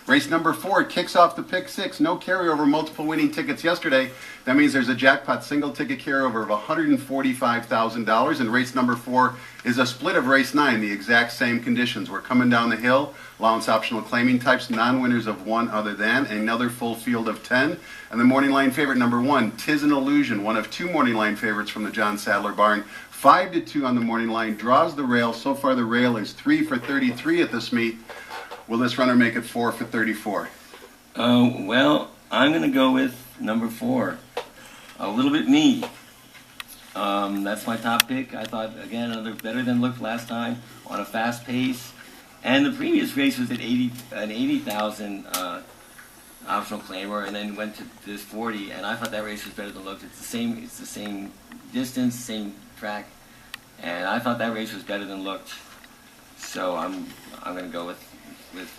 Race number 4 kicks off the pick 6. No carryover, multiple winning tickets yesterday. That means there's a jackpot single ticket carryover of $145,000. And race number 4 is a split of race 9, the exact same conditions. We're coming down the hill, allowance optional claiming types, non-winners of 1 other than, another full field of 10. And the morning line favorite number 1, Tis an Illusion, one of 2 morning line favorites from the John Sadler barn. 5-2 on the morning line, draws the rail. So far the rail is 3 for 33 at this meet. Will this runner make it 4 for 34? Well, I'm going to go with number 4. A Little Bit Me. That's my top pick. I thought, again, another better than looked last time on a fast pace. And the previous race was at an 80,000 optional claimer, and then went to this 40. And I thought that race was better than looked. It's the same distance, same track, and I thought that race was better than looked. So I'm going to go with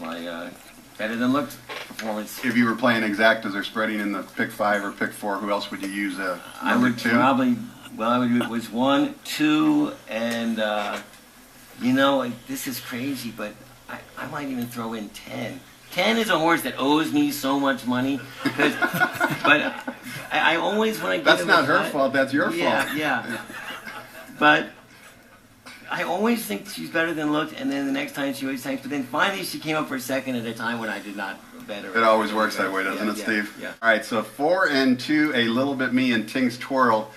my better than looked performance. If you were playing exactas or spreading in the pick 5 or pick 4, who else would you use? I would 2? probably, well, I would do it was 1, 2, and you know, this is crazy, but I might even throw in 10. 10 is a horse that owes me so much money, because, but I always, when I get That's not her fault, that's your fault. Yeah. But I always think she's better than looked, and then the next time she always tanks. But then finally she came up for second at a time when I did not bet her. It always works that way, doesn't it, Steve? Yeah. All right, so 4 and 2, A Little Bit Me and Ting's Twirl.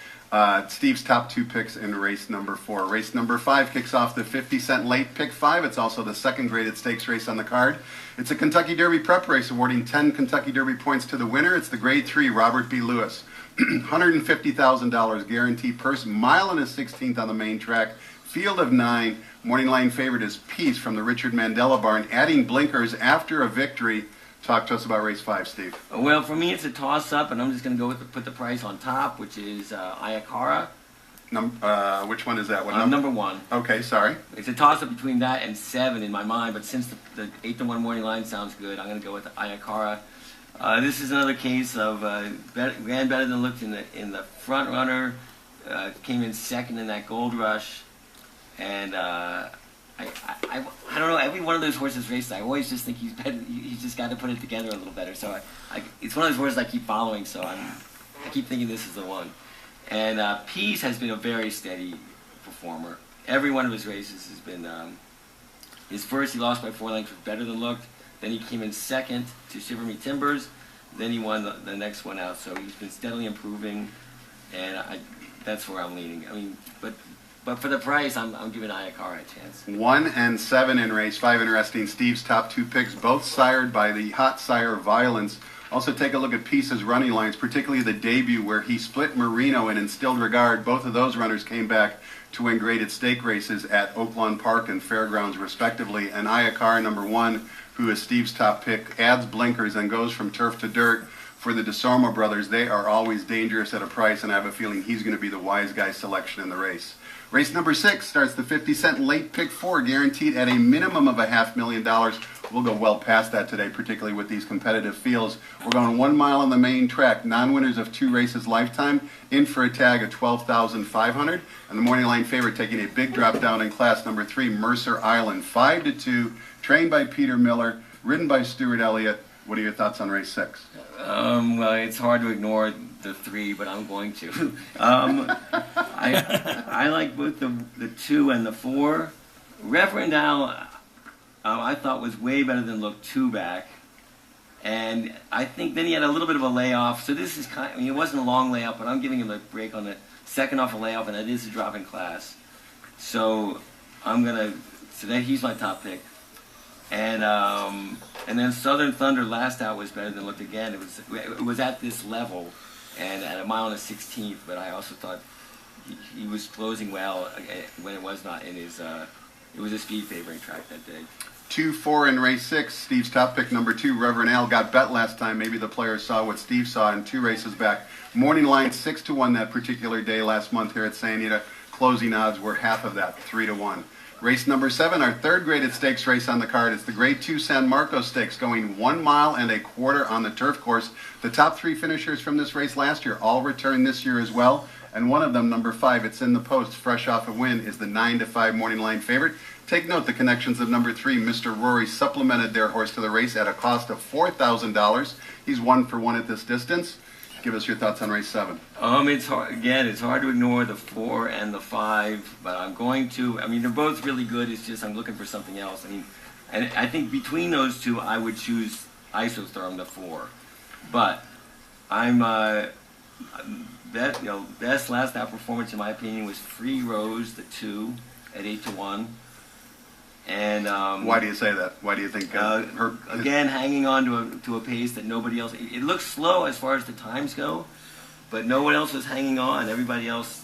Steve's top 2 picks in race number 4. Race number 5 kicks off the 50-cent late pick 5. It's also the second graded stakes race on the card. It's a Kentucky Derby prep race awarding 10 Kentucky Derby points to the winner. It's the grade 3 Robert B. Lewis. $150,000 guaranteed purse, mile and a 16th on the main track. Field of 9. Morning line favorite is Peace from the Richard Mandela barn, adding blinkers after a victory. Talk to us about race 5, Steve. Well, for me, it's a toss-up, and I'm just going to go with put the price on top, which is Ayakara. Which one is that? What number 1. Okay, sorry. It's a toss-up between that and 7 in my mind, but since the 8-1 morning line sounds good, I'm going to go with Ayakara. This is another case of ran better than looked in the front runner, came in second in that Gold Rush, and I don't know, every one of those horses races, I always just think he's better. He's just got to put it together a little better. So it's one of those horses I keep following. So I keep thinking this is the one. And Peace has been a very steady performer. Every one of his races has been. His first he lost by 4 lengths was better than looked. Then he came in second to Shiver Me Timbers. Then he won the next one out. So he's been steadily improving, and that's where I'm leaning. I mean, but for the price, I'm giving Ayakara a chance. 1 and 7 in race 5. Interesting. Steve's top 2 picks, both sired by the hot sire Violence. Also take a look at Peace's running lines, particularly the debut where he split Marino and Instilled Regard. Both of those runners came back to win graded stake races at Oaklawn Park and Fairgrounds respectively. And Ayakara, number 1, who is Steve's top pick, adds blinkers and goes from turf to dirt. For the DeSormo brothers, they are always dangerous at a price, and I have a feeling he's going to be the wise guy selection in the race. Race number 6 starts the 50-cent late pick 4, guaranteed at a minimum of $500,000. We'll go well past that today, particularly with these competitive fields. We're going 1 mile on the main track. Non-winners of 2 races lifetime, in for a tag of $12,500. And the morning line favorite taking a big drop down in class, number 3, Mercer Island. 5-2, trained by Peter Miller, ridden by Stuart Elliott. What are your thoughts on race 6? Well, it's hard to ignore the 3, but I'm going to. I like both the 2 and the 4. Reverend Al, I thought was way better than look 2 back, and I think then he had a little bit of a layoff. So this is I mean, it wasn't a long layoff, but I'm giving him a break on the second off a layoff, and it is a drop in class. So he's my top pick. And then Southern Thunder last out was better than looked again. It was at this level, and at a mile and a 16th. But I also thought he was closing well when it was not in his. It was a speed favoring track that day. 2-4 in race 6. Steve's top pick, number 2, Reverend Al, got bet last time. Maybe the players saw what Steve saw in 2 races back. Morning line 6-1 that particular day last month here at Santa Anita. Closing odds were half of that, 3-1. Race number 7, our third graded stakes race on the card. It's the grade 2 San Marcos Stakes, going 1 mile and a quarter on the turf course. The top 3 finishers from this race last year all return this year as well. And one of them, number 5, it's in the post, fresh off a win, is the 9-5 morning line favorite. Take note, the connections of number 3, Mr. Rory, supplemented their horse to the race at a cost of $4,000. He's 1-for-1 at this distance. Give us your thoughts on race 7. It's hard, again, it's hard to ignore the 4 and the 5, but I'm going to, they're both really good, it's just I'm looking for something else. And I think between those two, I would choose Isotherm, the 4. But I'm, best last out performance in my opinion was Free Rose, the 2, at 8-1. And why do you say that? Why do you think again, hanging on to a pace that nobody else? It looks slow as far as the times go, but no one else was hanging on. Everybody else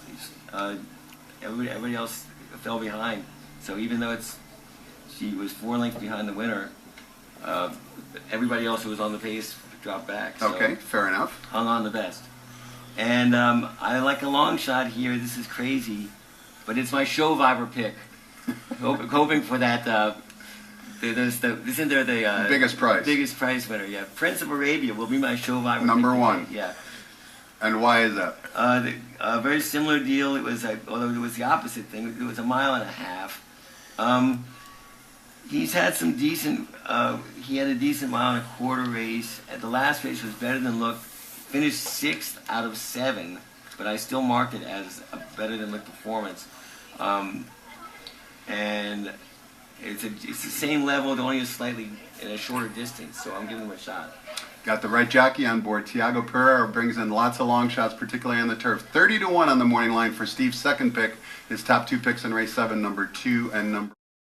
fell behind. So even though she was 4 lengths behind the winner, everybody else who was on the pace dropped back. So okay, fair enough. Hung on the best. And I like a long shot here. This is crazy, but it's my Show Viber pick. Hoping for that. Isn't there the biggest prize? Biggest prize winner, yeah. Prince of Arabia will be my Show Viber. Number 1. Yeah. And why is that? A very similar deal. It was, although it was the opposite thing. It was a 1.5 miles. He's had some decent. He had a decent 1.25 mile race. And the last race was better than look. Finished 6th out of 7, but I still marked it as a better than look performance. And it's the same level, only in a shorter distance, so I'm giving him a shot. Got the right jockey on board. Tiago Pereira brings in lots of long shots, particularly on the turf. 30-1 on the morning line for Steve's second pick. His top 2 picks in race 7, number 2 and number